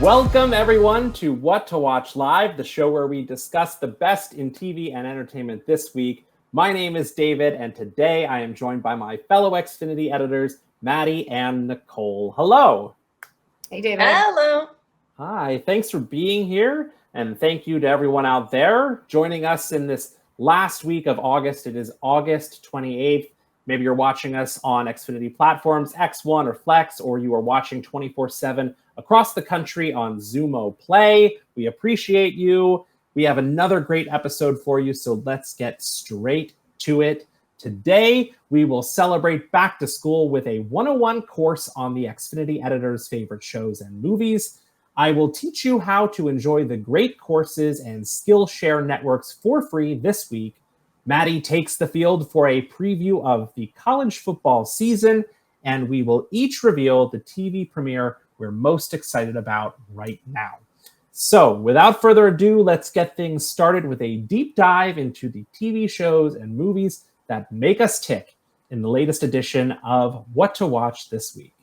Welcome, everyone, to What to Watch Live, the show where we discuss the best in TV and entertainment this week. My name is David, and today I am joined by my fellow Xfinity editors, Maddie and Nicole. Hello. Hey, David. Hello. Hi, thanks for being here, and thank you to everyone out there joining us in this last week of August. It is August 28th. Maybe you're watching us on Xfinity platforms, X1 or Flex, or you are watching 24/7 across the country on Xumo Play. We appreciate you. We have another great episode for you, so let's get straight to it. Today, we will celebrate back to school with a 101 course on the Xfinity editor's favorite shows and movies. I will teach you how to enjoy the great courses and Skillshare networks for free this week. Maddie takes the field for a preview of the college football season, and we will each reveal the TV premiere we're most excited about right now. So, without further ado, let's get things started with a deep dive into the TV shows and movies that make us tick in the latest edition of What to Watch this week.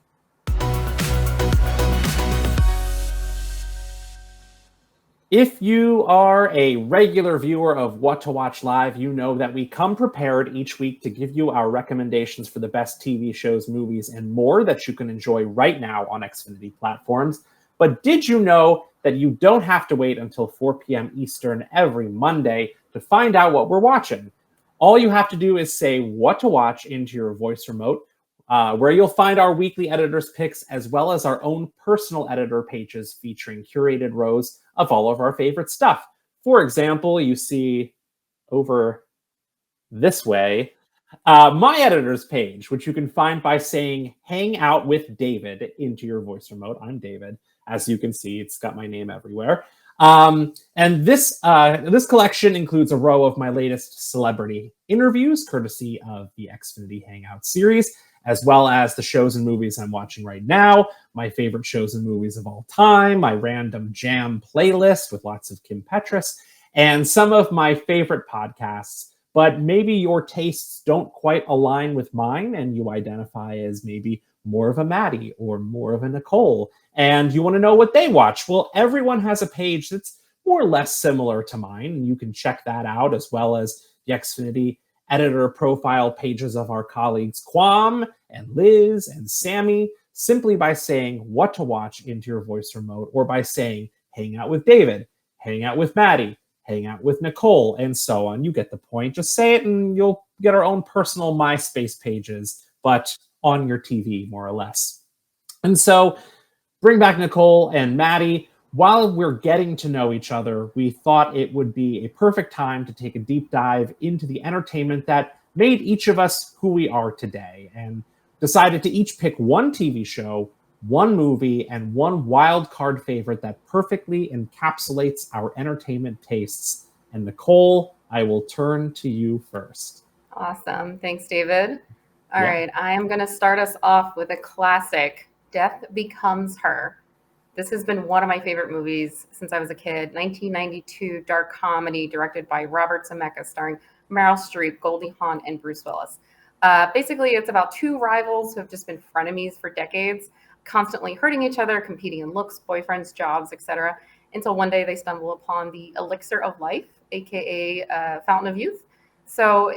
If you are a regular viewer of What to Watch Live, you know that we come prepared each week to give you our recommendations for the best TV shows, movies, and more that you can enjoy right now on Xfinity platforms. But did you know that you don't have to wait until 4 p.m. Eastern every Monday to find out what we're watching? All you have to do is say What to Watch into your voice remote, where you'll find our weekly editors' picks, as well as our own personal editor pages featuring curated rows of all of our favorite stuff. For example, you see over this way, my editor's page, which you can find by saying Hang Out with David into your voice remote. I'm David. As you can see, it's got my name everywhere. And this collection includes a row of my latest celebrity interviews, courtesy of the Xfinity Hangout series, as well as the shows and movies I'm watching right now, my favorite shows and movies of all time, my random jam playlist with lots of Kim Petras, and some of my favorite podcasts. But maybe your tastes don't quite align with mine, and you identify as maybe more of a Maddie or more of a Nicole, and you want to know what they watch. Well, everyone has a page that's more or less similar to mine, and you can check that out, as well as the Xfinity editor profile pages of our colleagues Quam and Liz and Sammy, simply by saying What to Watch into your voice remote, or by saying Hang Out with David, Hang Out with Maddie, Hang Out with Nicole, and so on. You get the point. Just say it and you'll get our own personal MySpace pages, but on your TV, more or less. And so, bring back Nicole and Maddie. While we're getting to know each other, we thought it would be a perfect time to take a deep dive into the entertainment that made each of us who we are today, and decided to each pick one TV show, one movie, and one wild card favorite that perfectly encapsulates our entertainment tastes. And Nicole, I will turn to you first. Awesome. Thanks, David. All right. I am going to start us off with a classic, Death Becomes Her. This has been one of my favorite movies since I was a kid. 1992 dark comedy directed by Robert Zemeckis, starring Meryl Streep, Goldie Hawn, and Bruce Willis. Basically, it's about two rivals who have just been frenemies for decades, constantly hurting each other, competing in looks, boyfriends, jobs, etc., until one day they stumble upon the elixir of life, aka Fountain of Youth. So,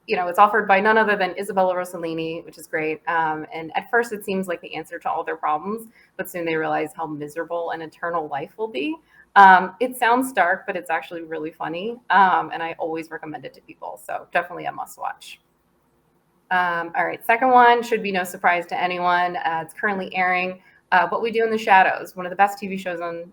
it's offered by none other than Isabella Rossellini, which is great. And at first, it seems like the answer to all their problems, but soon they realize how miserable an eternal life will be. It sounds dark, but it's actually really funny, and I always recommend it to people. So definitely a must-watch. All right, second one should be no surprise to anyone. It's currently airing What We Do in the Shadows, one of the best TV shows on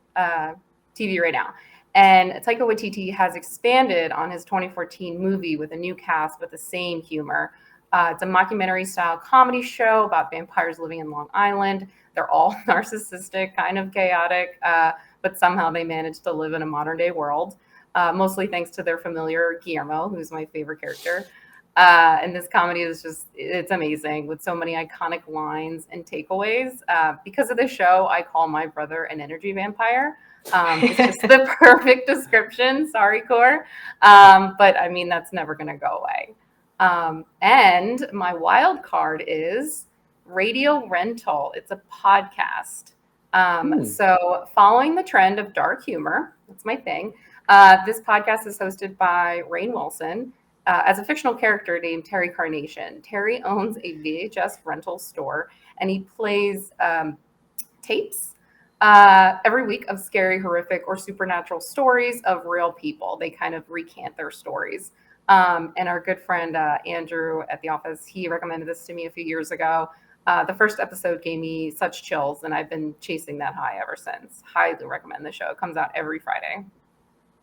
TV right now. And Taika Waititi has expanded on his 2014 movie with a new cast with the same humor. It's a mockumentary-style comedy show about vampires living in Long Island. They're all narcissistic, kind of chaotic, but somehow they manage to live in a modern-day world, mostly thanks to their familiar Guillermo, who's my favorite character. And this comedy is it's amazing with so many iconic lines and takeaways. Because of the show, I call my brother an energy vampire. It's just the perfect description. Sorry, Core. But I mean, that's never going to go away. And my wild card is Radio Rental. It's a podcast. So following the trend of dark humor, that's my thing. This podcast is hosted by Rainn Wilson as a fictional character named Terry Carnation. Terry owns a VHS rental store, and he plays tapes every week of scary, horrific, or supernatural stories of real people. They kind of recant their stories. And our good friend Andrew at the office, he recommended this to me a few years ago. The first episode gave me such chills, and I've been chasing that high ever since. Highly recommend the show. It comes out every Friday.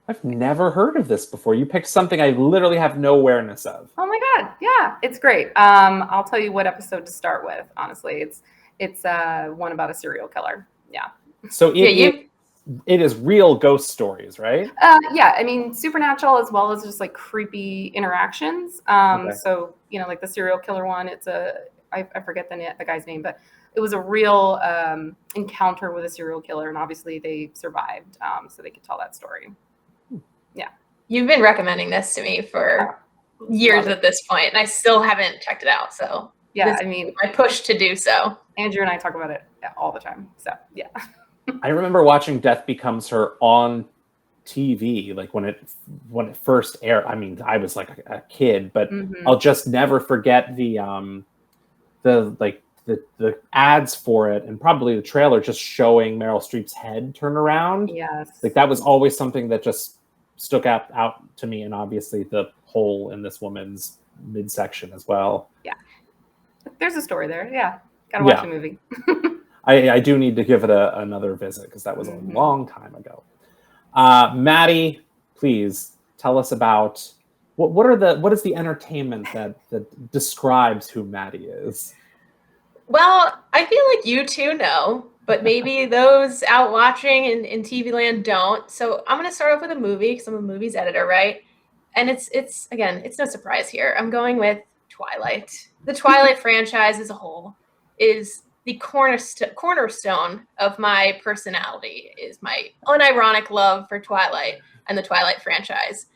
I've never heard of this before. You picked something I literally have no awareness of. Oh my God. Yeah, it's great. I'll tell you what episode to start with, honestly. It's one about a serial killer. Yeah. So it is real ghost stories, right? Yeah, I mean, supernatural as well as just like creepy interactions. Okay. So, like the serial killer one, I forget the guy's name, but it was a real encounter with a serial killer, and obviously they survived, so they could tell that story. Yeah. You've been recommending this to me for years at this point, and I still haven't checked it out. So yeah, I mean, I push to do so. Andrew and I talk about it all the time. So yeah. I remember watching Death Becomes Her on TV, like when it first aired. I mean, I was like a kid, but I'll just never forget the ads for it, and probably the trailer just showing Meryl Streep's head turn around. Yes. Like that was always something that just stuck out to me, and obviously the hole in this woman's midsection as well. Yeah. There's a story there. Yeah. Gotta watch the movie. I do need to give it another visit because that was a long time ago. Maddie, please tell us about what is the entertainment that describes who Maddie is? Well, I feel like you two know, but maybe those out watching in TV land don't. So I'm going to start off with a movie because I'm a movies editor, right? And it's no surprise here. I'm going with Twilight. The Twilight franchise as a whole is the cornerstone of my personality, is my unironic love for Twilight and the Twilight franchise.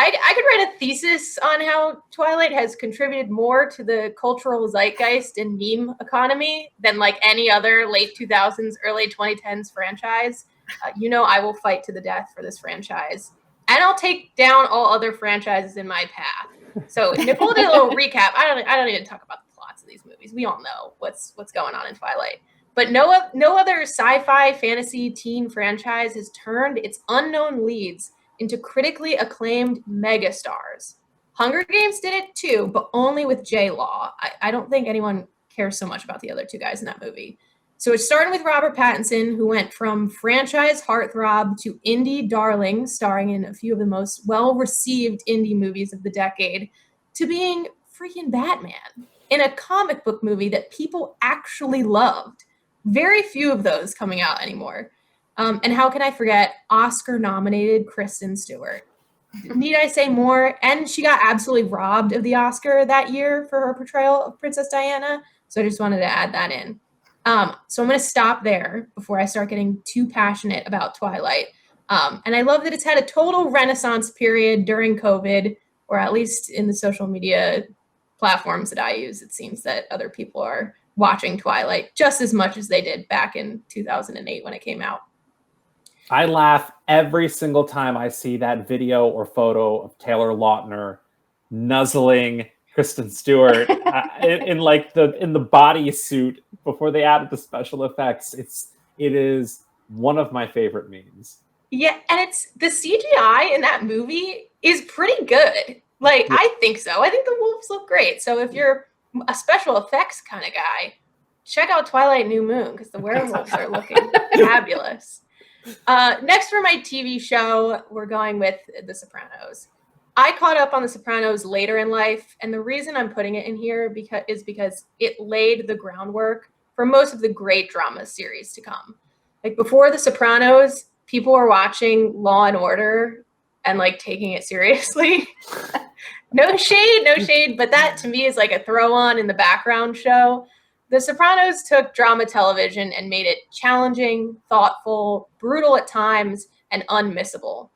I could write a thesis on how Twilight has contributed more to the cultural zeitgeist and meme economy than like any other late 2000s, early 2010s franchise. I will fight to the death for this franchise. And I'll take down all other franchises in my path. So Nicole did a little recap. I don't need to talk about the plots of these movies. We all know what's going on in Twilight. But no other sci-fi, fantasy, teen franchise has turned its unknown leads into critically acclaimed megastars. Hunger Games did it too, but only with J-Law. I don't think anyone cares so much about the other two guys in that movie. So it started with Robert Pattinson, who went from franchise heartthrob to indie darling, starring in a few of the most well-received indie movies of the decade, to being freaking Batman in a comic book movie that people actually loved. Very few of those coming out anymore. And how can I forget Oscar-nominated Kristen Stewart? Need I say more? And she got absolutely robbed of the Oscar that year for her portrayal of Princess Diana. So I just wanted to add that in. So I'm going to stop there before I start getting too passionate about Twilight. And I love that it's had a total renaissance period during COVID, or at least in the social media platforms that I use. It seems that other people are watching Twilight just as much as they did back in 2008 when it came out. I laugh every single time I see that video or photo of Taylor Lautner nuzzling Kristen Stewart in the bodysuit before they added the special effects. It is one of my favorite memes. Yeah, and it's the CGI in that movie is pretty good. Like, yeah. I think so. I think the wolves look great. So if you're a special effects kind of guy, check out Twilight New Moon because the werewolves are looking fabulous. Next for my TV show, we're going with The Sopranos. I caught up on The Sopranos later in life, and the reason I'm putting it in here is because it laid the groundwork for most of the great drama series to come. Like before The Sopranos, people were watching Law and Order and like taking it seriously. No shade, but that to me is like a throw on in the background show. The Sopranos took drama television and made it challenging, thoughtful, brutal at times, and unmissable.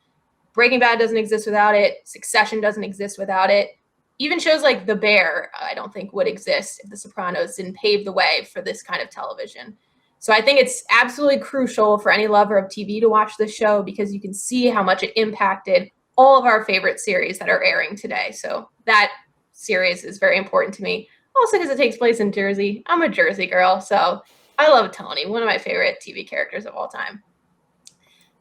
Breaking Bad doesn't exist without it. Succession doesn't exist without it. Even shows like The Bear, I don't think would exist if The Sopranos didn't pave the way for this kind of television. So I think it's absolutely crucial for any lover of TV to watch this show because you can see how much it impacted all of our favorite series that are airing today. So that series is very important to me. Also because it takes place in Jersey. I'm a Jersey girl, so I love Tony, one of my favorite TV characters of all time.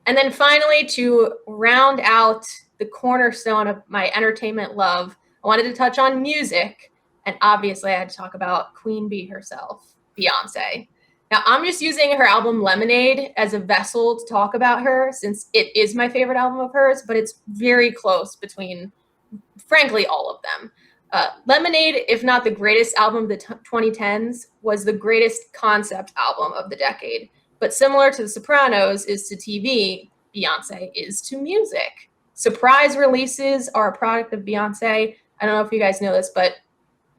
And then finally, to round out the cornerstone of my entertainment love, I wanted to touch on music. And obviously, I had to talk about Queen Bee herself, Beyonce. Now, I'm just using her album Lemonade as a vessel to talk about her since it is my favorite album of hers, but it's very close between, frankly, all of them. Lemonade, if not the greatest album of the 2010s, was the greatest concept album of the decade. But similar to The Sopranos is to TV, Beyonce is to music. Surprise releases are a product of Beyonce. I don't know if you guys know this, but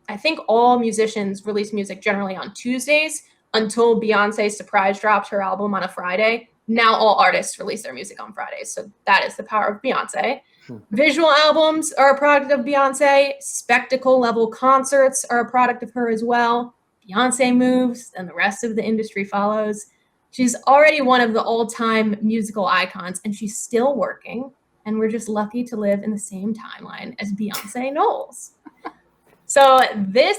I think all musicians release music generally on Tuesdays until Beyonce surprise dropped her album on a Friday. Now all artists release their music on Fridays. So that is the power of Beyonce. Visual albums are a product of Beyonce. Spectacle level concerts are a product of her as well. Beyonce moves and the rest of the industry follows. She's already one of the all-time musical icons and she's still working. And we're just lucky to live in the same timeline as Beyonce Knowles. So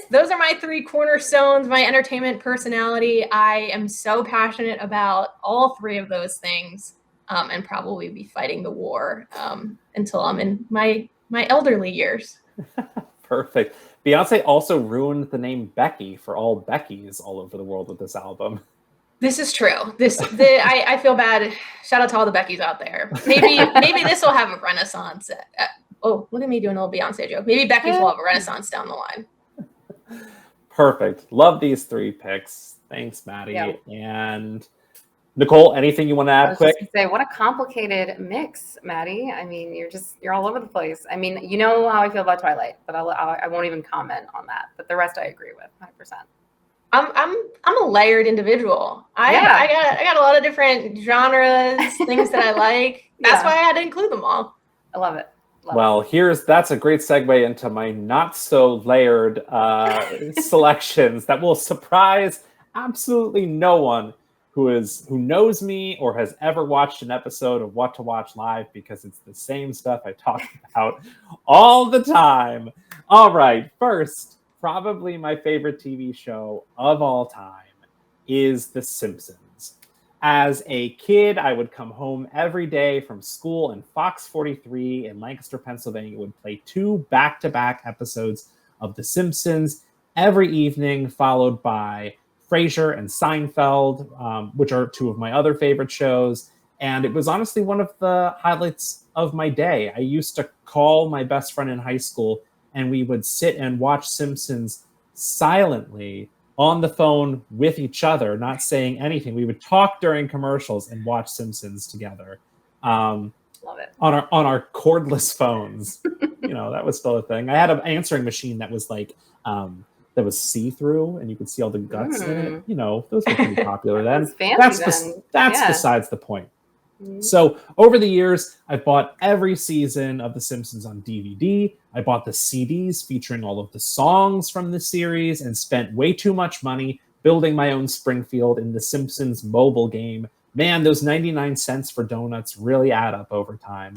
those are my three cornerstones, my entertainment personality. I am so passionate about all three of those things, and probably be fighting the war until I'm in my elderly years. Perfect. Beyonce also ruined the name Becky for all Beckys all over the world with this album. This is true. I feel bad. Shout out to all the Beckys out there. Maybe this will have a renaissance. Oh, look at me doing a little Beyonce joke. Maybe Becky's will have a renaissance down the line. Perfect. Love these three picks. Thanks, Maddie. Yeah. And Nicole, anything you want to add quick? Just say, what a complicated mix, Maddie. I mean, you're all over the place. I mean, you know how I feel about Twilight, but I won't even comment on that. But the rest I agree with 100%. I'm a layered individual. I got a lot of different genres, things that I like. That's why I had to include them all. I love it. That's a great segue into my not so layered selections that will surprise absolutely no one who knows me or has ever watched an episode of What to Watch Live, because it's the same stuff I talk about all the time. All right, first, probably my favorite TV show of all time is The Simpsons. As a kid, I would come home every day from school, and Fox 43 in Lancaster, Pennsylvania would play 2 back-to-back episodes of The Simpsons every evening, followed by Frasier and Seinfeld, which are 2 of my other favorite shows. And it was honestly one of the highlights of my day. I used to call my best friend in high school, and we would sit and watch Simpsons silently on the phone with each other, not saying anything. We would talk during commercials and watch Simpsons together. Love it. On our cordless phones. That was still a thing. I had an answering machine that was like that was see-through, and you could see all the guts in it. Those were pretty popular then. That's besides the point. Mm-hmm. So over the years, I bought every season of The Simpsons on DVD. I bought the CDs featuring all of the songs from the series and spent way too much money building my own Springfield in The Simpsons mobile game. Man, those 99 cents for donuts really add up over time.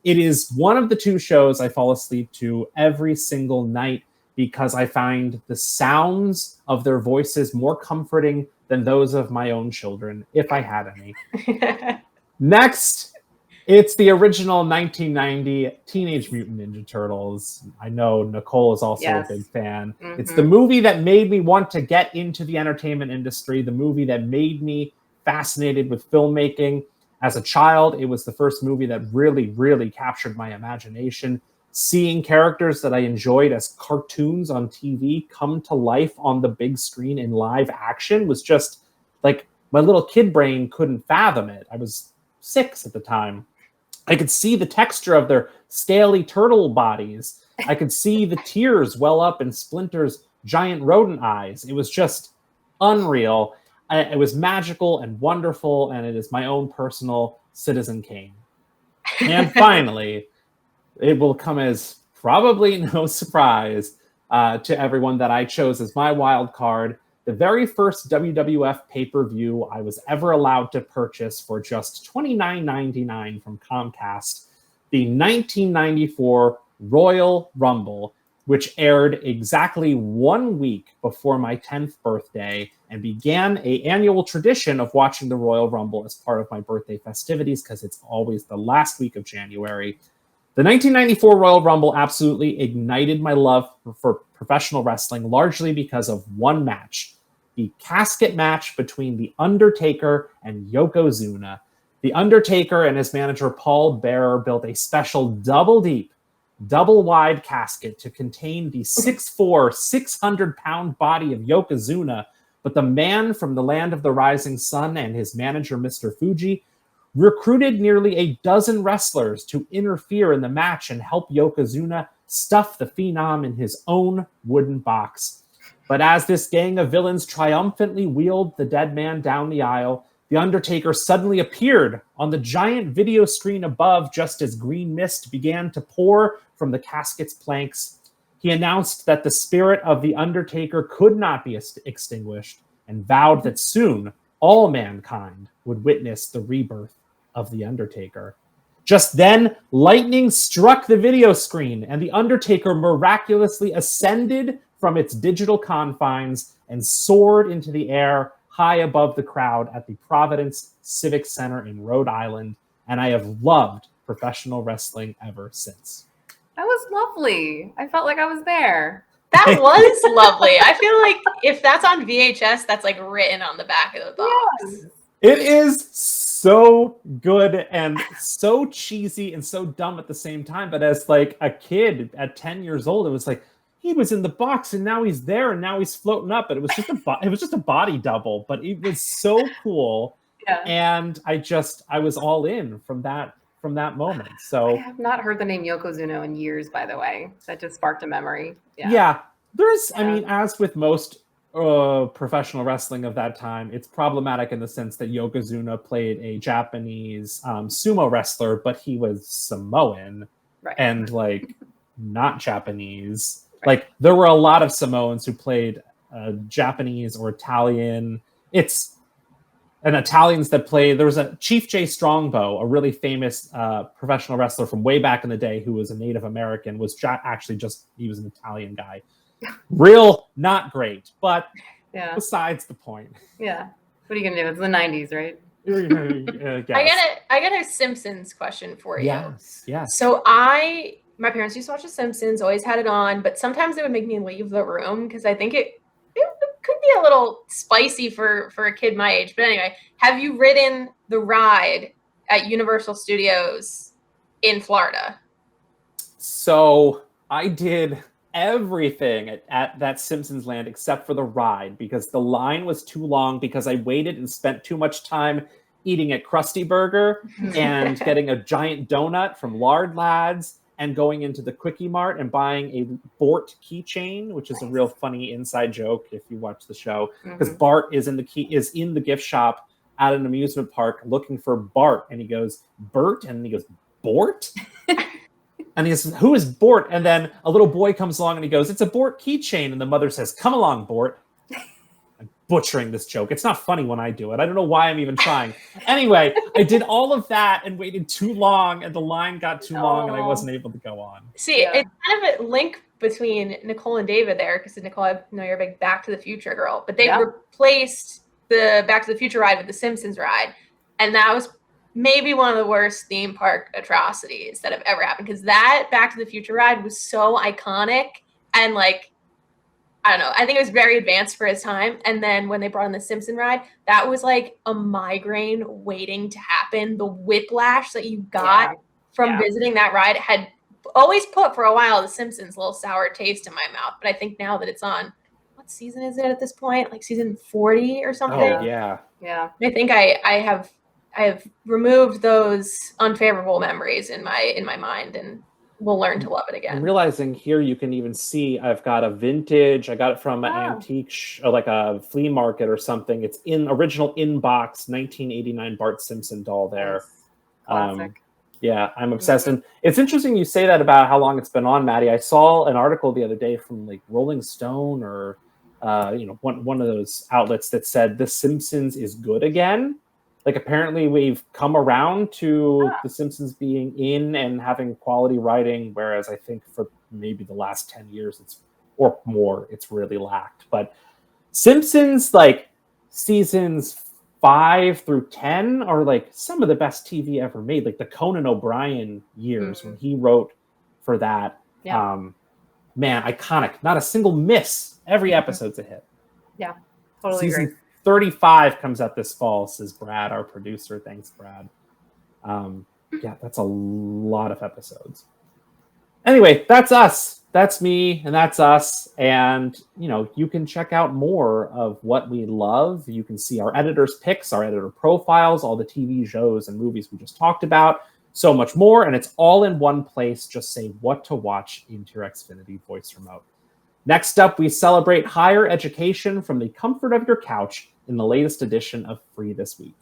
It is one of the 2 shows I fall asleep to every single night because I find the sounds of their voices more comforting than those of my own children, if I had any. Next, it's the original 1990 Teenage Mutant Ninja Turtles. I know Nicole is also a big fan. Mm-hmm. It's the movie that made me want to get into the entertainment industry, the movie that made me fascinated with filmmaking. As a child, it was the first movie that really, really captured my imagination. Seeing characters that I enjoyed as cartoons on TV come to life on the big screen in live action was just like, my little kid brain couldn't fathom it. I was 6 at the time. I could see the texture of their scaly turtle bodies. I could see the tears well up in Splinter's giant rodent eyes. It was just unreal. It was magical and wonderful, and it is my own personal Citizen Kane. And finally, it will come as probably no surprise to everyone that I chose as my wild card the very first WWF pay-per-view I was ever allowed to purchase for just $29.99 from Comcast, the 1994 Royal Rumble, which aired exactly 1 week before my 10th birthday and began an annual tradition of watching the Royal Rumble as part of my birthday festivities because it's always the last week of January. The 1994 Royal Rumble absolutely ignited my love for professional wrestling, largely because of one match, the casket match between The Undertaker and Yokozuna. The Undertaker and his manager Paul Bearer built a special double-deep, double-wide casket to contain the 6'4", 600-pound body of Yokozuna, but the man from the land of the rising sun and his manager, Mr. Fuji, recruited nearly a dozen wrestlers to interfere in the match and help Yokozuna stuff the Phenom in his own wooden box. But as this gang of villains triumphantly wheeled the dead man down the aisle, the Undertaker suddenly appeared on the giant video screen above just as green mist began to pour from the casket's planks. He announced that the spirit of the Undertaker could not be extinguished and vowed that soon all mankind would witness the rebirth of the Undertaker. Just then, lightning struck the video screen, and the Undertaker miraculously ascended from its digital confines and soared into the air high above the crowd at the Providence Civic Center in Rhode Island, and I have loved professional wrestling ever since. That was lovely. I felt like I was there. That was lovely. I feel like if that's on VHS, that's like written on the back of the box. Yes. It is so good and so cheesy and so dumb at the same time. But as like a kid at 10 years old, it was like he was in the box and now he's there and now he's floating up. And it was just a body double, but it was so cool. Yeah. And I was all in from that moment. So I have not heard the name Yokozuna in years, by the way. That just sparked a memory. Yeah. I mean, as with most professional wrestling of that time, it's problematic in the sense that Yokozuna played a Japanese sumo wrestler, but he was Samoan and like not Japanese. Right. Like there were a lot of Samoans who played Japanese or Italian. And Italians that play. There was a Chief J. Strongbow, a really famous professional wrestler from way back in the day who was a Native American, he was an Italian guy. Real, not great, but besides the point. Yeah. What are you going to do? It's the 90s, right? I got a Simpsons question for you. Yes. So my parents used to watch The Simpsons, always had it on, but sometimes they would make me leave the room because I think it could be a little spicy for a kid my age. But anyway, have you ridden the ride at Universal Studios in Florida? So I did everything at that Simpsons land except for the ride because the line was too long because I waited and spent too much time eating at Krusty Burger and getting a giant donut from Lard Lads and going into the Quickie Mart and buying a Bort keychain, which is a real funny inside joke if you watch the show, because Bart is in the gift shop at an amusement park looking for Bart, and he goes, Bert? And he goes, Bort? And he says, who is Bort? And then a little boy comes along and he goes, it's a Bort keychain. And the mother says, come along, Bort. I'm butchering this joke. It's not funny when I do it. I don't know why I'm even trying. Anyway, I did all of that and waited too long, and the line got too long, and I wasn't able to go on. See, it's kind of a link between Nicole and David there, because Nicole, I know you're a big Back to the Future girl, but they replaced the Back to the Future ride with the Simpsons ride, and that was maybe one of the worst theme park atrocities that have ever happened, because that Back to the Future ride was so iconic and like, I don't know, I think it was very advanced for its time. And then when they brought in the Simpson ride, that was like a migraine waiting to happen. The whiplash that you got from visiting that ride had always put for a while the Simpsons a little sour taste in my mouth. But I think now that it's on, what season is it at this point? Like season 40 or something? Oh, yeah. Yeah. I think I have removed those unfavorable memories in my mind, and we'll learn to love it again. I'm realizing here you can even see I've got a vintage. I got it from an antique, like a flea market or something. It's original in-box 1989 Bart Simpson doll there. Classic. Yeah, I'm obsessed. And it's interesting you say that about how long it's been on, Maddie. I saw an article the other day from like Rolling Stone or one of those outlets that said The Simpsons is good again. Like apparently we've come around to The Simpsons being in and having quality writing, whereas I think for maybe the last 10 years or more, it's really lacked. But Simpsons, like seasons 5 through 10 are like some of the best TV ever made. Like the Conan O'Brien years when he wrote for that. Yeah. Man, iconic. Not a single miss. Every episode's a hit. Yeah, totally Season agree. 35 comes out this fall, says Brad, our producer. Thanks, Brad. Yeah, that's a lot of episodes. Anyway, that's us. That's me, and that's us. And, you can check out more of what we love. You can see our editors' picks, our editor profiles, all the TV shows and movies we just talked about, so much more. And it's all in one place. Just say what to watch into your Xfinity voice remote. Next up, we celebrate higher education from the comfort of your couch in the latest edition of Free This Week.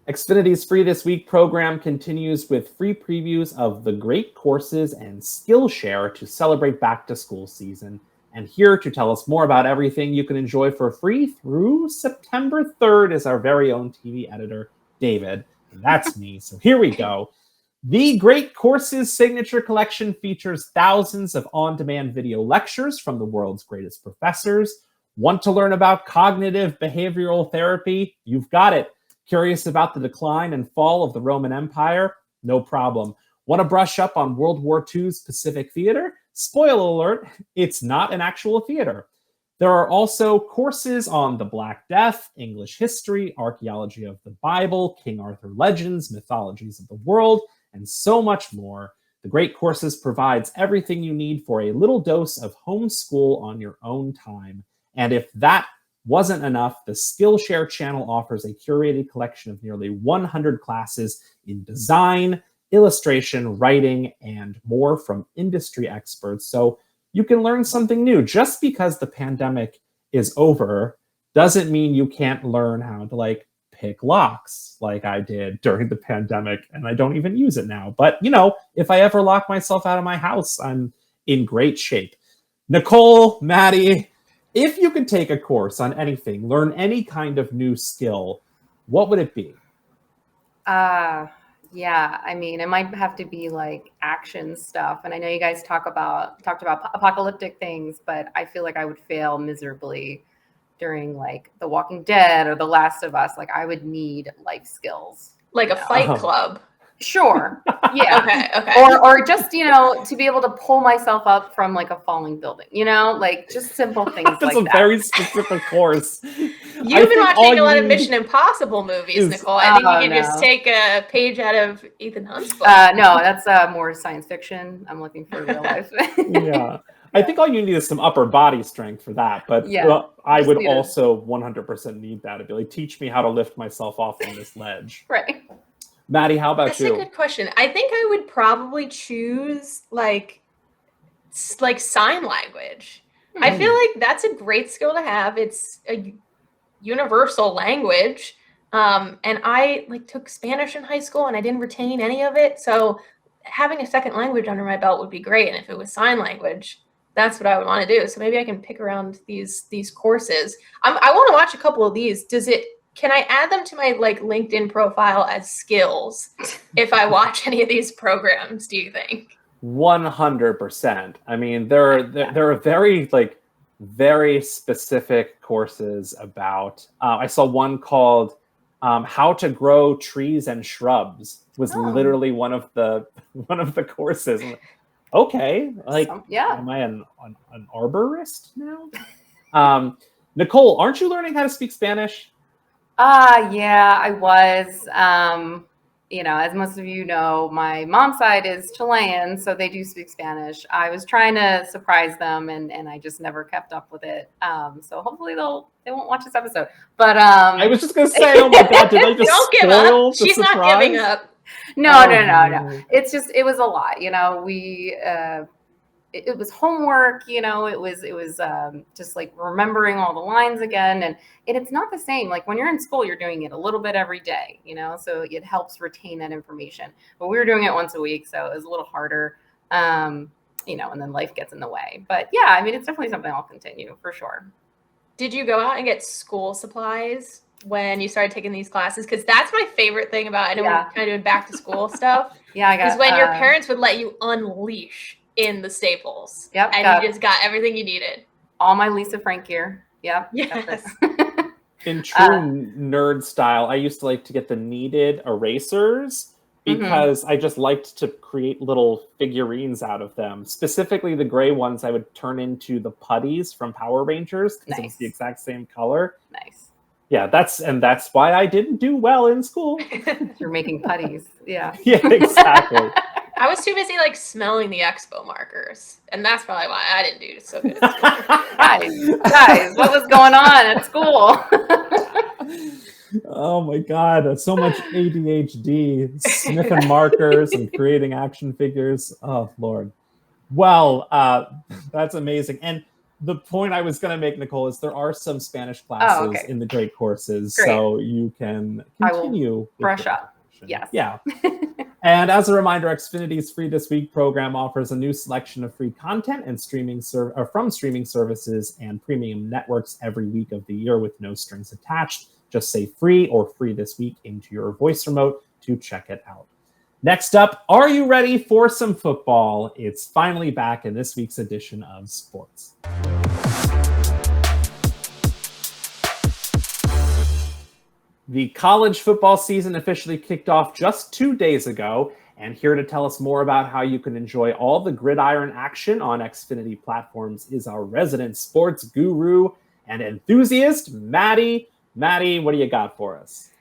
Xfinity's Free This Week program continues with free previews of the great courses and Skillshare to celebrate back to school season. And here to tell us more about everything you can enjoy for free through September 3rd is our very own TV editor, David. And that's me. So here we go. The Great Courses Signature Collection features thousands of on-demand video lectures from the world's greatest professors. Want to learn about cognitive behavioral therapy? You've got it. Curious about the decline and fall of the Roman Empire? No problem. Want to brush up on World War II's Pacific Theater? Spoiler alert, it's not an actual theater. There are also courses on the Black Death, English history, archaeology of the Bible, King Arthur legends, mythologies of the world, and so much more. The Great Courses provides everything you need for a little dose of homeschool on your own time. And if that wasn't enough, the Skillshare channel offers a curated collection of nearly 100 classes in design, illustration, writing, and more from industry experts. So you can learn something new. Just because the pandemic is over doesn't mean you can't learn how to pick locks like I did during the pandemic, and I don't even use it now. But, if I ever lock myself out of my house, I'm in great shape. Nicole, Maddie, if you could take a course on anything, learn any kind of new skill, what would it be? Yeah, I mean, it might have to be like action stuff. And I know you guys talked about apocalyptic things, but I feel like I would fail miserably during like The Walking Dead or The Last of Us. Like I would need life skills. Like a Fight Club. Sure. Yeah. Okay. Or just, to be able to pull myself up from like a falling building, like just simple things like that. That's a very specific course. You've been watching a lot of Mission Impossible movies, Nicole. I think you can just take a page out of Ethan Hunt's book. No, that's more science fiction. I'm looking for real life. Yeah. I think all you need is some upper body strength for that. But I would also 100% need that. It'd be like, teach me how to lift myself off from this ledge. Right. Maddie, how about you? That's a good question. I think I would probably choose like sign language. I feel like that's a great skill to have. It's a universal language. And I took Spanish in high school and I didn't retain any of it. So having a second language under my belt would be great. And if it was sign language, that's what I would want to do. So maybe I can pick around these courses. I want to watch a couple of these. Can I add them to my LinkedIn profile as skills if I watch any of these programs, do you think? 100%. I mean, there are very specific courses about, I saw one called How to Grow Trees and Shrubs was literally one of the courses. Okay. Am I an arborist now? Nicole, aren't you learning how to speak Spanish? Yeah, I was. As most of you know, my mom's side is Chilean, so they do speak Spanish. I was trying to surprise them, and I just never kept up with it. So hopefully they won't watch this episode. But I was just gonna say, oh my god, did I just don't give spoil up? the She's surprise? not giving up. No. It was a lot. It was homework, it was just like remembering all the lines again. And it's not the same. Like when you're in school, you're doing it a little bit every day, so it helps retain that information. But we were doing it once a week, so it was a little harder. You know, and then life gets in the way. But yeah, I mean, it's definitely something I'll continue for sure. Did you go out and get school supplies when you started taking these classes? Because that's my favorite thing about, I know we're kind of doing back to school stuff. Yeah, I got. Is when your parents would let you unleash in the Staples. Yep. And you just got everything you needed. All my Lisa Frank gear. Yep. Yes. In true nerd style, I used to like to get the kneaded erasers because I just liked to create little figurines out of them. Specifically, the gray ones I would turn into the putties from Power Rangers because it was the exact same color. Nice. Yeah, that's why I didn't do well in school. You're making putties. Yeah. Yeah, exactly. I was too busy like smelling the expo markers, and that's probably why I didn't do so good at school. guys, what was going on at school? Oh my God, so much ADHD, sniffing markers and creating action figures. Oh Lord. Well, that's amazing. And the point I was going to make, Nicole, is there are some Spanish classes in the great courses, so you can continue. I will brush up. Yes. Yeah. And as a reminder, Xfinity's Free This Week program offers a new selection of free content and from streaming services and premium networks every week of the year with no strings attached. Just say free or free this week into your voice remote to check it out. Next up, are you ready for some football? It's finally back in this week's edition of Sports. The college football season officially kicked off just 2 days ago, and here to tell us more about how you can enjoy all the gridiron action on Xfinity platforms is our resident sports guru and enthusiast, Maddie. Maddie, what do you got for us?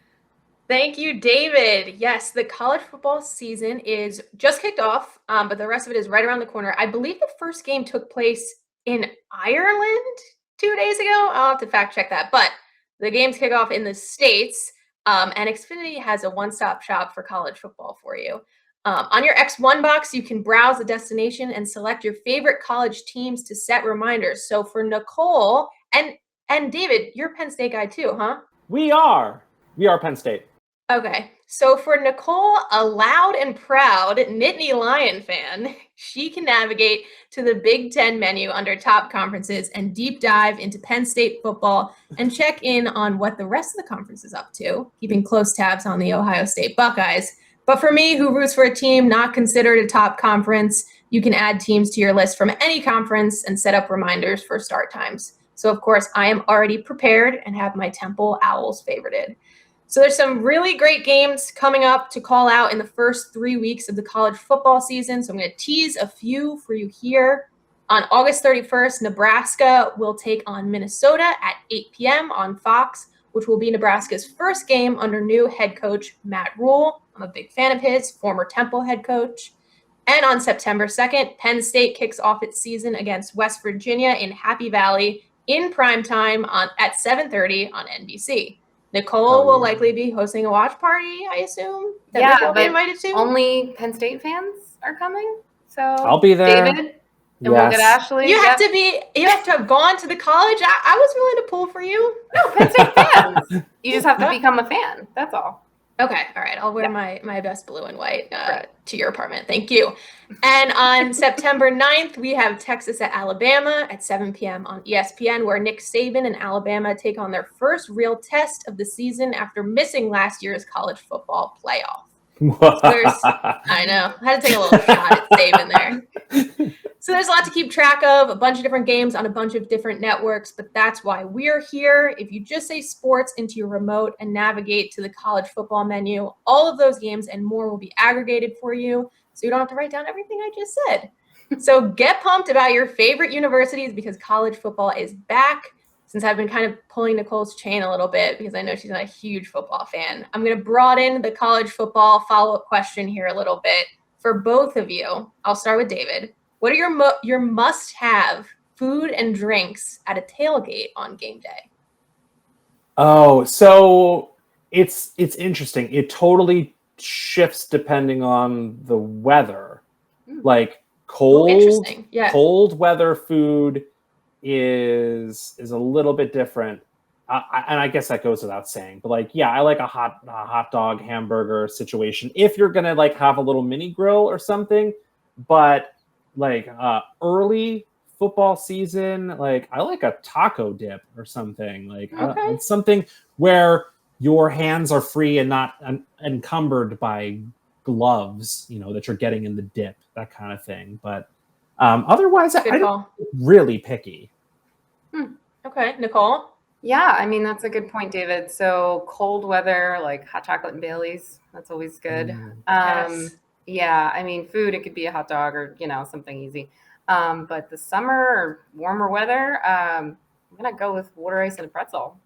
Thank you, David. Yes, the college football season is just kicked off, but the rest of it is right around the corner. I believe the first game took place in Ireland 2 days ago. I'll have to fact check that, but the games kick off in the States, and Xfinity has a one-stop shop for college football for you. On your X1 box, you can browse the destination and select your favorite college teams to set reminders. So for Nicole and David, you're a Penn State guy too, huh? We are Penn State. Okay, so for Nicole, a loud and proud Nittany Lion fan, she can navigate to the Big Ten menu under top conferences and deep dive into Penn State football and check in on what the rest of the conference is up to, keeping close tabs on the Ohio State Buckeyes. But for me, who roots for a team not considered a top conference, you can add teams to your list from any conference and set up reminders for start times. So, of course, I am already prepared and have my Temple Owls favorited. So there's some really great games coming up to call out in the first 3 weeks of the college football season. So I'm going to tease a few for you here. On August 31st, Nebraska will take on Minnesota at 8 p.m. on Fox, which will be Nebraska's first game under new head coach Matt Rule. I'm a big fan of his, former Temple head coach. And on September 2nd, Penn State kicks off its season against West Virginia in Happy Valley in primetime at 7:30 on NBC. Nicole will likely be hosting a watch party, I assume. That Nicole be invited to. Only Penn State fans are coming. So I'll be there. David, and we'll get Ashley. You have to have gone to the college. I was willing to pull for you. No, Penn State fans. You just have to become a fan. That's all. Okay. All right. I'll wear my best blue and white to your apartment. Thank you. And on September 9th, we have Texas at Alabama at 7 p.m. on ESPN, where Nick Saban and Alabama take on their first real test of the season after missing last year's college football playoff. I know. I had to take a little shot at Saban there. So there's a lot to keep track of, a bunch of different games on a bunch of different networks, but that's why we're here. If you just say sports into your remote and navigate to the college football menu, all of those games and more will be aggregated for you, so you don't have to write down everything I just said. So get pumped about your favorite universities because college football is back. Since I've been kind of pulling Nicole's chain a little bit because I know she's not a huge football fan, I'm going to broaden the college football follow-up question here a little bit for both of you. I'll start with David. What are your must-have food and drinks at a tailgate on game day? Oh, so it's interesting. It totally shifts depending on the weather. Like cold weather food is a little bit different. And I guess that goes without saying. But I like a hot dog hamburger situation if you're gonna have a little mini grill or something. But like early football season, like I like a taco dip or something. Like it's something where your hands are free and not encumbered by gloves, that you're getting in the dip, that kind of thing. But otherwise, I'm really picky. Okay, Nicole? Yeah, I mean, that's a good point, David. So cold weather, like hot chocolate and Baileys, that's always good. Yes. Yeah, I mean, food, it could be a hot dog or, something easy. But the summer or warmer weather, I'm going to go with water ice and a pretzel.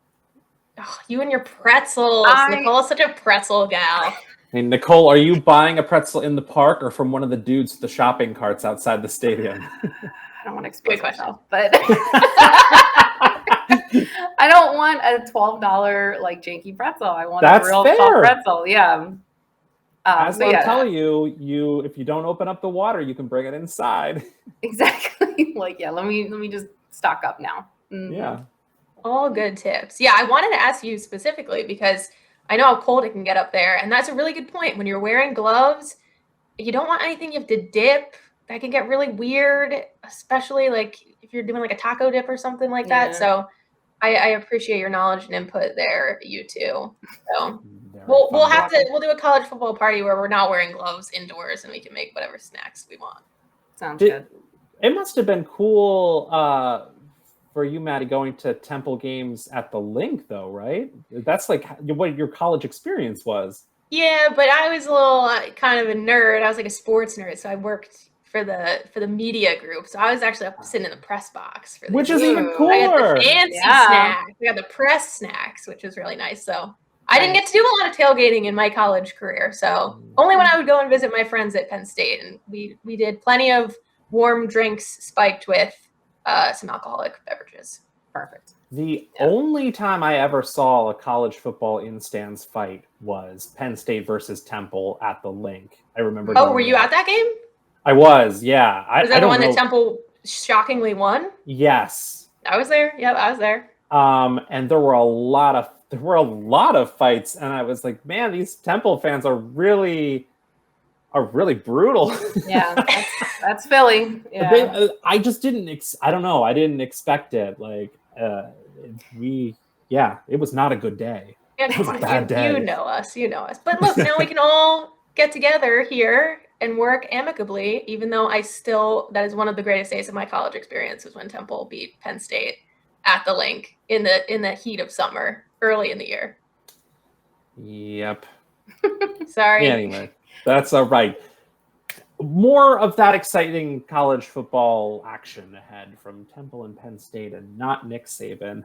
Oh, you and your pretzels. Nicole's such a pretzel gal. Hey, Nicole, are you buying a pretzel in the park or from one of the dudes with the shopping carts outside the stadium? I don't want to expose myself, but I don't want a $12 like janky pretzel. I want a real soft pretzel. Yeah. As I'm telling you, if you don't open up the water, you can bring it inside. Exactly. Like, let me just stock up now. Mm-hmm. Yeah. All good tips. Yeah, I wanted to ask you specifically because I know how cold it can get up there, and that's a really good point. When you're wearing gloves, you don't want anything you have to dip. That can get really weird, especially like if you're doing like a taco dip or something like that. So I appreciate your knowledge and input there, you two. So we'll do a college football party where we're not wearing gloves indoors and we can make whatever snacks we want. Sounds good. It must have been cool for you, Maddie, going to Temple games at the Link, though, right? That's like what your college experience was. Yeah, but I was a little kind of a nerd. I was like a sports nerd, so I worked for the media group. So I was actually up sitting in the press box for which is even cooler. I got the fancy snacks. We got the press snacks, which is really nice. So I didn't get to do a lot of tailgating in my college career. So only when I would go and visit my friends at Penn State, and we did plenty of warm drinks spiked with some alcoholic beverages. Perfect. The only time I ever saw a college football in stands fight was Penn State versus Temple at the Link. I remember. Oh, were you at that game? I was, yeah. Was that the one that Temple shockingly won? Yes. I was there. Yep, I was there. And there were a lot of fights, and I was like, man, these Temple fans are really brutal. Yeah, that's Philly. Yeah. I just didn't. I don't know. I didn't expect it. Like, it was not a good day. It was a bad day. You know us. But look, now we can all get together here and work amicably. Even though that is one of the greatest days of my college experience was when Temple beat Penn State at the Link in the heat of summer, early in the year. Yep. Sorry. Anyway, that's all right. More of that exciting college football action ahead from Temple and Penn State, and not Nick Saban.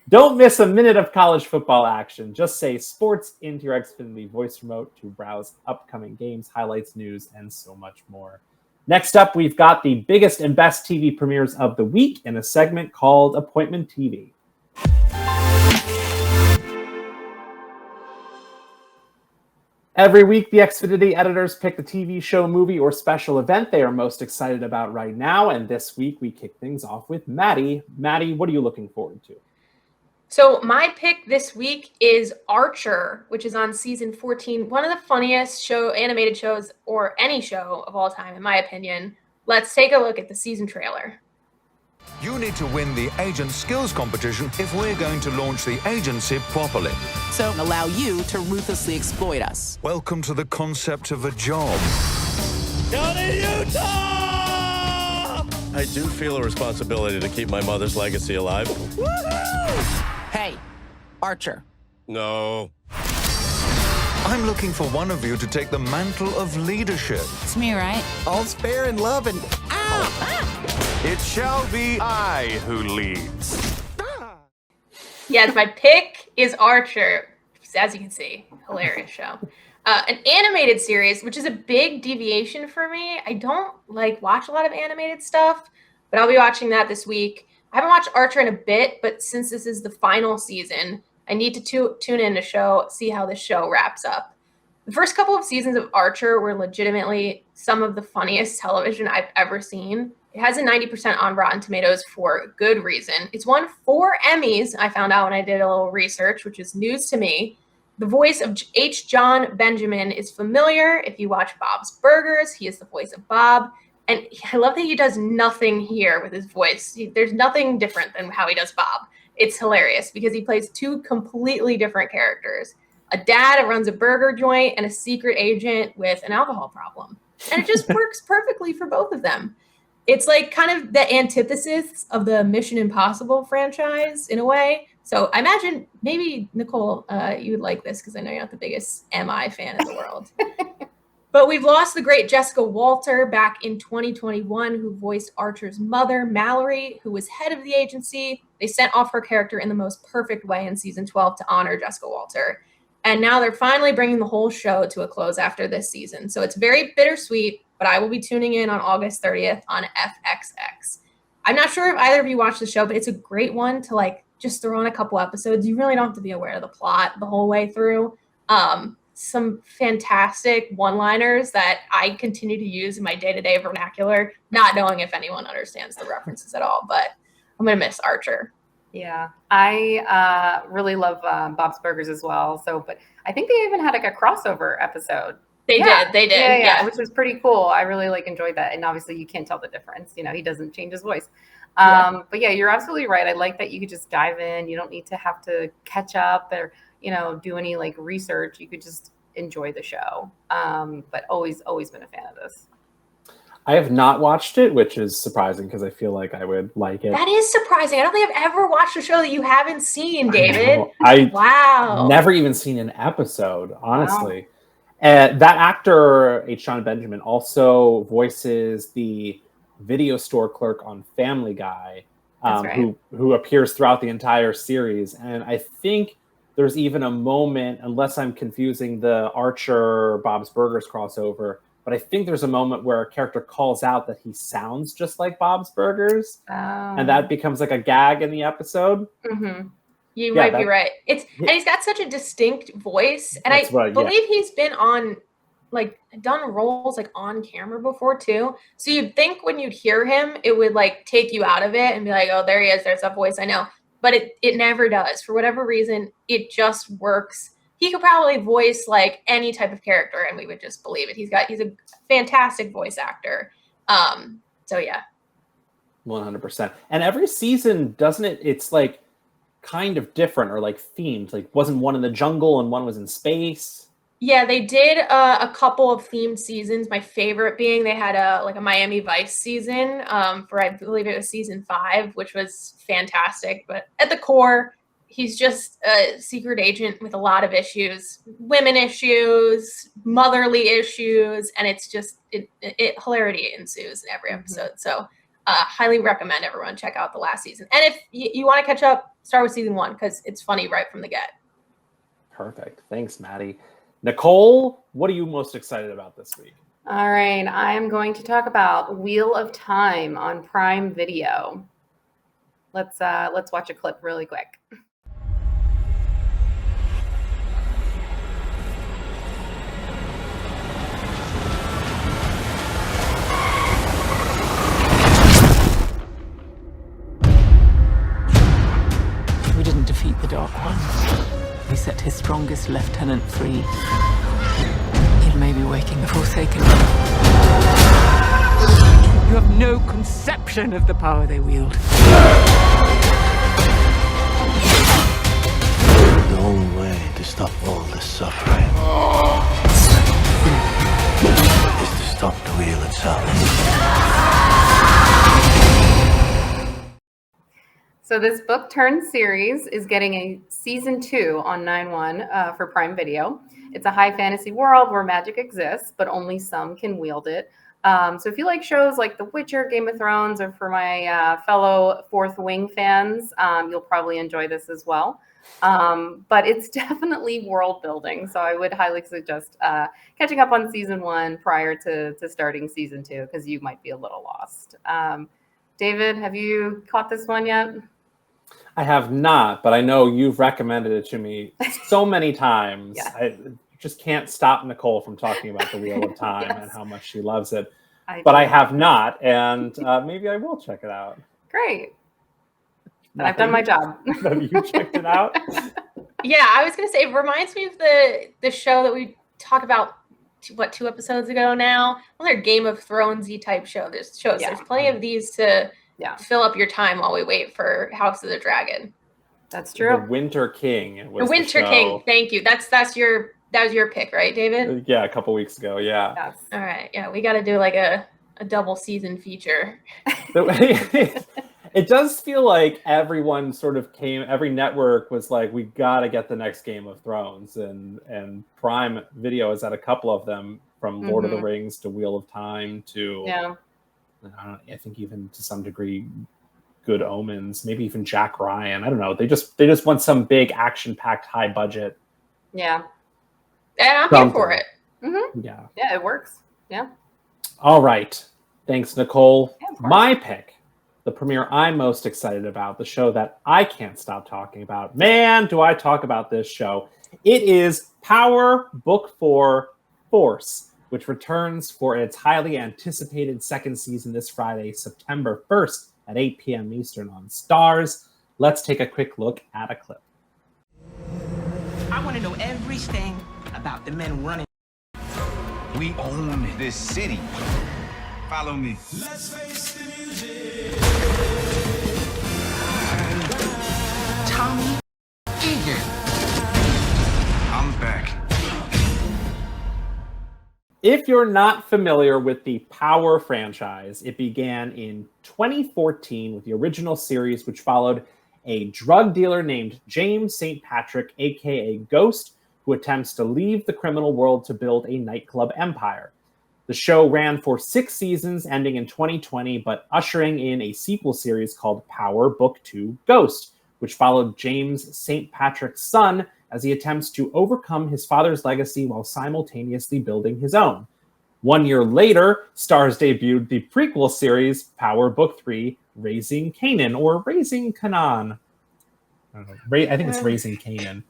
Don't miss a minute of college football action. Just say sports into your Xfinity voice remote to browse upcoming games, highlights, news, and so much more. Next up, we've got the biggest and best TV premieres of the week in a segment called Appointment TV. Every week, the Xfinity editors pick the TV show, movie, or special event they are most excited about right now. And this week, we kick things off with Maddie. Maddie, what are you looking forward to? So my pick this week is Archer, which is on season 14. One of the funniest animated shows, or any show of all time, in my opinion. Let's take a look at the season trailer. You need to win the agent skills competition if we're going to launch the agency properly. So allow you to ruthlessly exploit us. Welcome to the concept of a job. Down in Utah! I do feel a responsibility to keep my mother's legacy alive. Woohoo! Hey, Archer. No. I'm looking for one of you to take the mantle of leadership. It's me, right? All's fair in love and... Ow! Ah! It shall be I who leads. Yes, my pick is Archer. As you can see, hilarious show. An animated series, which is a big deviation for me. I don't watch a lot of animated stuff, but I'll be watching that this week. I haven't watched Archer in a bit, but since this is the final season, I need to tune in to see how this show wraps up. The first couple of seasons of Archer were legitimately some of the funniest television I've ever seen. It has a 90% on Rotten Tomatoes for good reason. It's won 4 Emmys, I found out when I did a little research, which is news to me. The voice of H. John Benjamin is familiar. If you watch Bob's Burgers, he is the voice of Bob. And I love that he does nothing here with his voice. There's nothing different than how he does Bob. It's hilarious because he plays two completely different characters. A dad that runs a burger joint and a secret agent with an alcohol problem. And it just works perfectly for both of them. It's like kind of the antithesis of the Mission Impossible franchise in a way. So I imagine maybe, Nicole, you would like this because I know you're not the biggest MI fan in the world. But we've lost the great Jessica Walter back in 2021, who voiced Archer's mother, Mallory, who was head of the agency. They sent off her character in the most perfect way in season 12 to honor Jessica Walter. And now they're finally bringing the whole show to a close after this season. So it's very bittersweet, but I will be tuning in on August 30th on FXX. I'm not sure if either of you watched the show, but it's a great one to like just throw on a couple episodes. You really don't have to be aware of the plot the whole way through. Some fantastic one-liners that I continue to use in my day-to-day vernacular, not knowing if anyone understands the references at all, but I'm going to miss Archer. Yeah, I really love Bob's Burgers as well. So, but I think they even had like a crossover episode. They did. Yeah, which was pretty cool. I really enjoyed that. And obviously you can't tell the difference. He doesn't change his voice. But yeah, you're absolutely right. I like that you could just dive in. You don't need to have to catch up or, do any like research. You could just enjoy the show. But always been a fan of this. I have not watched it, which is surprising because I feel like I would like it. That is surprising. I don't think I've ever watched a show that you haven't seen, David. Wow. Never even seen an episode, honestly. Wow. That actor, H. John Benjamin, also voices the video store clerk on Family Guy, right. who appears throughout the entire series. And I think there's even a moment, unless I'm confusing the Archer Bob's Burgers crossover, but I think there's a moment where a character calls out that he sounds just like Bob's Burgers. Oh. And that becomes like a gag in the episode. Mm-hmm. You might be right. And he's got such a distinct voice. And I believe he's been on, like, done roles like on camera before too. So you'd think when you'd hear him, it would like take you out of it and be like, oh, there he is. There's that voice I know. But it never does. For whatever reason, it just works. He could probably voice like any type of character and we would just believe it. He's a fantastic voice actor. So yeah. 100%. And every season, doesn't it? It's like kind of different or like themed. Like wasn't one in the jungle and one was in space? Yeah, they did a couple of themed seasons. My favorite being they had a Miami Vice season for I believe it was season 5, which was fantastic. But at the core, he's just a secret agent with a lot of issues, women issues, motherly issues, and it's just hilarity ensues in every episode. So highly recommend everyone check out the last season. And if you want to catch up, start with season 1 because it's funny right from the get. Perfect. Thanks, Maddie. Nicole, what are you most excited about this week? All right, I am going to talk about Wheel of Time on Prime Video. Let's watch a clip really quick. We didn't defeat the Dark One. We set his strongest lieutenant free. He may be waking the Forsaken. You have no conception of the power they wield. The only way to stop all the suffering is to stop the wheel itself. So this book turned series is getting a season 2 on 9/1 for Prime Video. It's a high fantasy world where magic exists, but only some can wield it. So if you like shows like The Witcher, Game of Thrones, or for my fellow Fourth Wing fans, you'll probably enjoy this as well. But it's definitely world building. So I would highly suggest catching up on season 1 prior to starting season 2, because you might be a little lost. David, have you caught this one yet? I have not, but I know you've recommended it to me so many times. Yeah. I just can't stop Nicole from talking about the Wheel of Time yes. and how much she loves it. I have not, and maybe I will check it out. Great. And I've done my job. Have you checked it out? Yeah, I was going to say, it reminds me of the show that we talk about 2 episodes ago now. Another Game of Thrones-y type show. There's plenty of these to fill up your time while we wait for House of the Dragon. That's The true. Winter King was The Winter King. Thank you. That was your pick, right, David? Yeah, a couple weeks ago. Yeah. Yes. All right. Yeah, we got to do like a double season feature. It does feel like everyone sort of every network was like, we got to get the next Game of Thrones, and Prime Video has had a couple of them, from Lord of the Rings to Wheel of Time to I think even to some degree Good Omens, maybe even Jack Ryan. I don't know. They just want some big action-packed, high budget. Yeah. And I'm here for it. Mm-hmm. Yeah. Yeah, it works. Yeah. All right. Thanks, Nicole. Yeah, of course. My pick, the premiere I'm most excited about, the show that I can't stop talking about. Man, do I talk about this show. It is Power Book 4 Force, which returns for its highly anticipated second season this Friday, September 1st at 8 p.m. Eastern on Stars. Let's take a quick look at a clip. I want to know everything about the men running. We own this city. Follow me. Let's face the music. Tommy Egan. I'm back. If you're not familiar with the Power franchise, it began in 2014 with the original series, which followed a drug dealer named James St. Patrick, aka Ghost, who attempts to leave the criminal world to build a nightclub empire. The show ran for 6 seasons, ending in 2020, but ushering in a sequel series called Power Book 2 Ghost, which followed James St. Patrick's son as he attempts to overcome his father's legacy while simultaneously building his own. 1 year later, Stars debuted the prequel series, Power Book 3, Raising Canaan, or Raising Canaan. I don't know. I think it's Raising Canaan.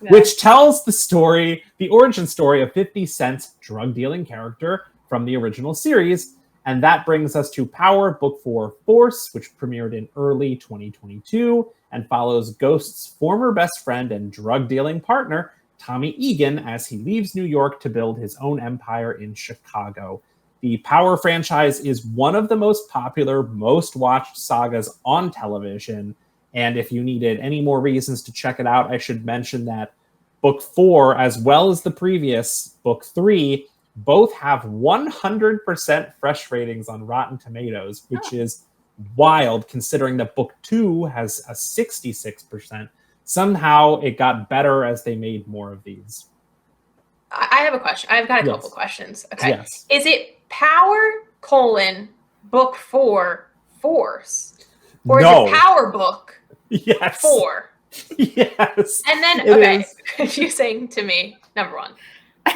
Yeah. Which tells the origin story of 50 Cent's drug-dealing character from the original series. And that brings us to Power Book 4 Force, which premiered in early 2022 and follows Ghost's former best friend and drug-dealing partner, Tommy Egan, as he leaves New York to build his own empire in Chicago. The Power franchise is one of the most popular, most watched sagas on television. And if you needed any more reasons to check it out, I should mention that Book 4, as well as the previous Book 3, both have 100% fresh ratings on Rotten Tomatoes, which is wild considering that Book 2 has a 66%. Somehow it got better as they made more of these. I have a question. I've got a couple questions. Okay. Yes. Is it Power Book 4 Force? Or is it Power Book 4? Yes. And then, confusing to me, number one.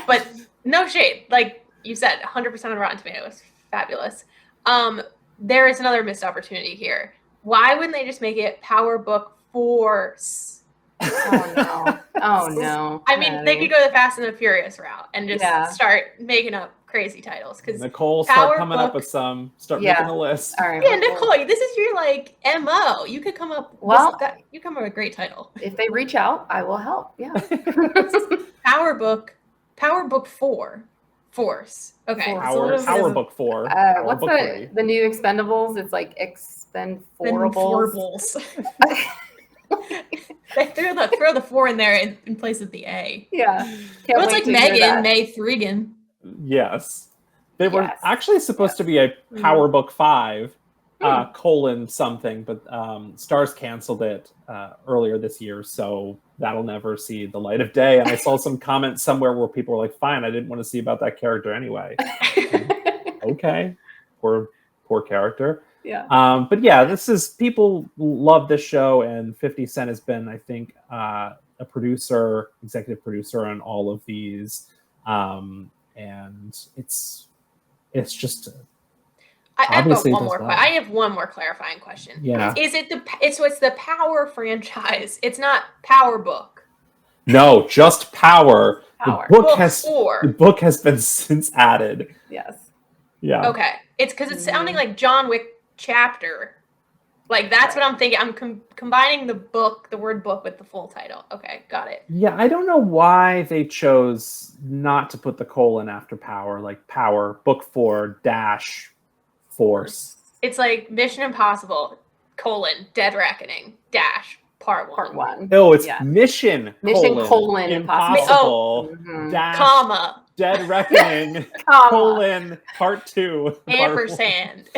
But no shade. Like you said, 100% on Rotten Tomatoes. Fabulous. There is another missed opportunity here. Why wouldn't they just make it Power Book Force? Oh, no. Oh, no. I mean, they could go the Fast and the Furious route and just start making up crazy titles. Because Nicole, start coming up with some. Start making a list. All right, yeah, Nicole, this is your MO. You could come up. You come up with a great title. If they reach out, I will help. Yeah. Power Book 4 Force. Okay. Power Book 4. What's the new Expendables? It's like Expendables. They throw the 4 in there in place of the A. Yeah. Well, it's like Megan, May Thregan. Yes. They were actually supposed to be a Power Book 5, colon something, but Stars canceled it earlier this year, so that'll never see the light of day. And I saw some comments somewhere where people were like, fine, I didn't want to see about that character anyway. Okay. Poor character. Yeah. But yeah, people love this show, and 50 Cent has been, I think, a executive producer on all of these. And it's just I have one more clarifying question. Yeah. Is it it's the Power franchise? It's not Power Book. No, just Power. Power. The book has been since added. Yes. Yeah. Okay. It's because it's sounding like John Wick chapter Like, that's what I'm thinking. I'm combining the word book with the full title. Okay, got it. Yeah, I don't know why they chose not to put the colon after power, like power, book 4, dash, force. It's like Mission Impossible, Dead Reckoning, dash, part 1. Part 1. Oh, it's Mission colon impossible, dash, comma, Dead Reckoning, comma, colon, part 2. ampersand.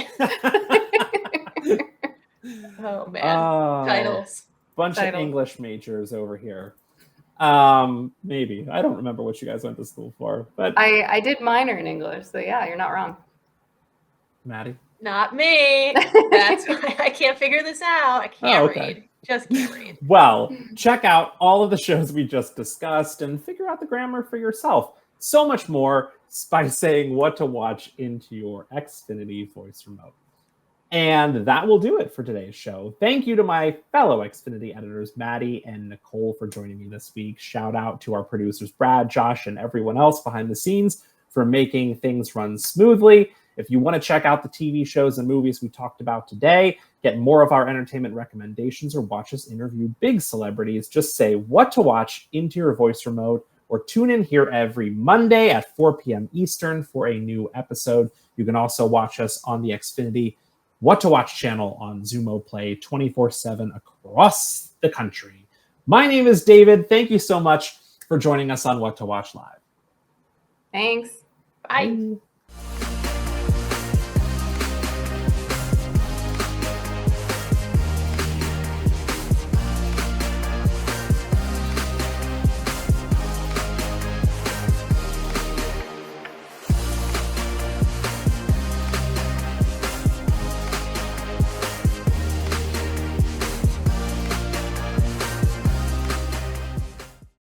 Oh, man. Titles. Bunch of English majors over here. Maybe. I don't remember what you guys went to school for, but I did minor in English, so yeah, you're not wrong. Maddie? Not me. That's why I can't figure this out. I can't read. Just can't read. Well, check out all of the shows we just discussed and figure out the grammar for yourself. So much more by saying what to watch into your Xfinity voice remote. And that will do it for today's show. Thank you to my fellow Xfinity editors, Maddie and Nicole, for joining me this week. Shout out to our producers, Brad, Josh, and everyone else behind the scenes for making things run smoothly. If you want to check out the TV shows and movies we talked about today, get more of our entertainment recommendations, or watch us interview big celebrities, just say what to watch into your voice remote, or tune in here every Monday at 4 p.m. Eastern for a new episode. You can also watch us on the Xfinity What to Watch channel on Xumo Play 24/7 across the country. My name is David. Thank you so much for joining us on What to Watch Live. Thanks. Bye.